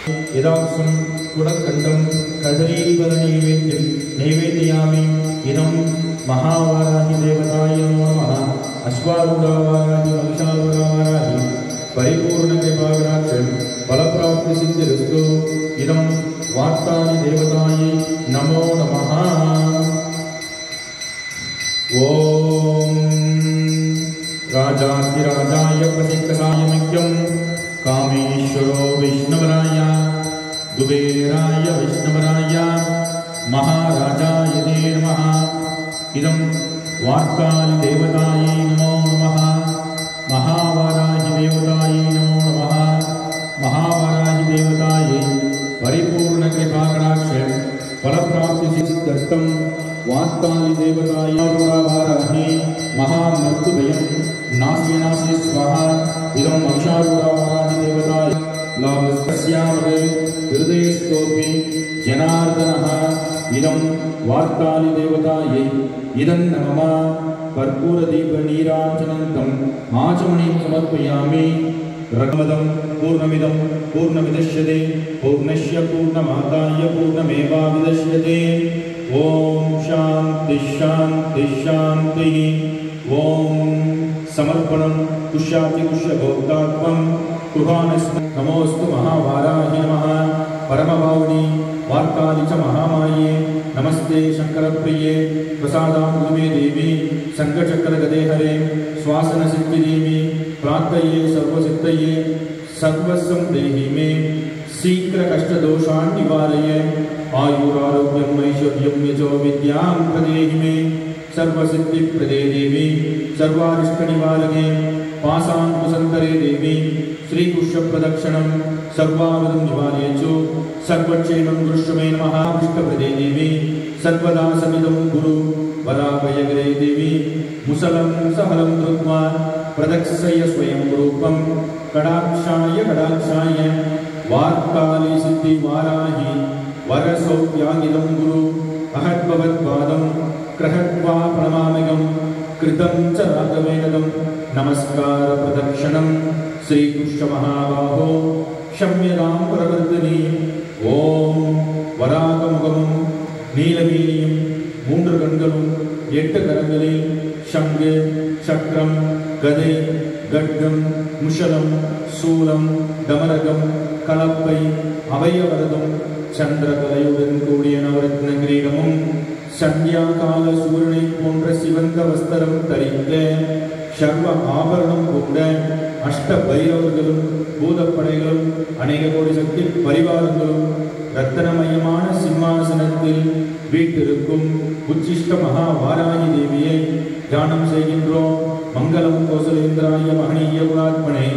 यदाक्षं कुडकण्डं कदलीफलनैवेद्यं नैवेदयामि। इदं महावाराहि देवताय नमो नमः। अश्वारूढवाराहि महिषारूढवाराहि परिपूर्णकृपाकटाक्षं फलप्राप्तिसिद्धिरस्तु। इदं वार्तानि देवतायै नमो नमः। ओम राजाधिराजाय प्रसिद्धसाय मह्यं कामेश्वरो विष्णुवराय कुबेराय विष्णुवराय महाराजाय ते नमः। इदं वार्तानि देवतायै नमो नमः। महावाराहि देवतायै नमो नमः। महावाराहि देवतायै परिपूर्णकृपाकटाक्षं फलप्राप्तिसिद्ध्यर्थं वार्तानि देवताय वाराहि महामृत्युभयं नास्ति नास्ति स्वाहा। इदं महिषारूढवाराहि देवताय लाभस्यामहे हृदयस्थोऽपि जनार्दनः। इदं वार्तानि देवतायै इदं नमः। कर्पूरदीपनीराञ्जनन्तं आचमनीं समर्पयामि। रघुवदं पूर्णमिदं पूर्णमिदश्यते पूर्णस्य पूर्णमादाय पूर्णमेवावशिष्यते। ओम शांति शांति शांति। ओम समर्पणं कुश्याति कुश्यभोक्तात्वं कृपाणस्म। नमोस्तु महावाराहि नमः। परमभावनी वार्तानि च महामाये नमस्ते शंकरप्रिये प्रसादामृतमे देवी संकटचक्रगदे हरे श्वासनसिद्धिदेवी प्रार्थये सर्वसिद्धये सर्वस्वं देहि मे शीघ्रकष्टदोषान् निवारय। आयुरारोग्यम् ऐश्वर्यं यशो विद्यां प्रदेहि मे सर्वसिद्धिप्रदे देवी सर्वारिष्टनिवारणे पाशाङ्कुशन्तरे देवी श्रीपुष्पप्रदक्षिणं सर्वावधं निवारयेषु सर्वक्षेमं दृश्य मे नमः। पुष्पप्रदे देवी सर्वदा समिदं गुरु वराभयगरे देवी मुसलं सहलं धृत्वा प्रदक्षय स्वयं रूपं कटाक्षाय कटाक्षाय वार्ताली सिद्धि वाराहि वरसौख्यागिदं गुरु अहद्भवत्पादं कृहत्वा प्रणमाम्यहं कृतं च राघवेनदं नमस्कार प्रदक्षिणं श्रीकृष्णमहाबाहो क्षम्यतां प्रवर्तिनी। ओम वरागमुखं நீலமேனியும் மூன்று கண்களும் 8 கரங்களில் சங்கு சக்கரம் கதை கட்கம் முஷலம் சூலம் தமரகம் கலப்பை அபயவரதம் சந்திரகலையுடன் கூடிய நவரத்ன கிரீடமும் சந்தியாகால சூரியனை போன்ற சிவந்த வஸ்திரம் தரித்த சர்வ ஆபரணம் கொண்ட அஷ்ட பைரவர்களும் பூதப்படைகளும் அநேக கோடி சக்தி பரிவாரங்களும் ரத்தனமயமான சிம்மாசனத்தில் வீட்டிருக்கும் உச்சிஷ்ட மகாவாராகி தேவியை தியானம் செய்கின்றோம். மங்களம் கோசலேந்திராய மகனீய குணாத்மனே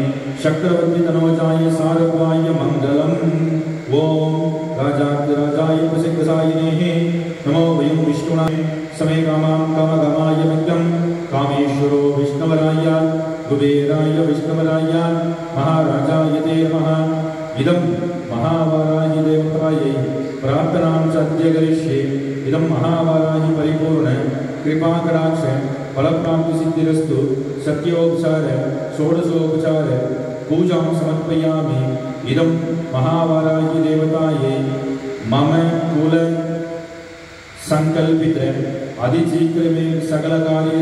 சக்கரவர்த்தி தனோஜாய சாரவாய மங்களம். ஓம் ராஜாதிராஜாய பிரசித்தசாயினே நமோ வயம் விஷ்ணுனாய சமே காமாம் காமகாமாய மித்யம் காமேஸ்வரோ விஷ்ணவராய குபேராய விஷ்ணவராய महाराजाय ते नमः। इदं महावाराहि देवतायै प्रार्थनां सद्य करिष्ये। इदं महावाराहि परिपूर्ण कृपाकटाक्ष फलप्राप्तिसिद्धिरस्तु। सत्योपचार षोडशोपचार पूजां समर्पयामि। इदं महावाराहि देवतायै मम कुल संकल्पित अधिशीघ्रमेव सकलकार्य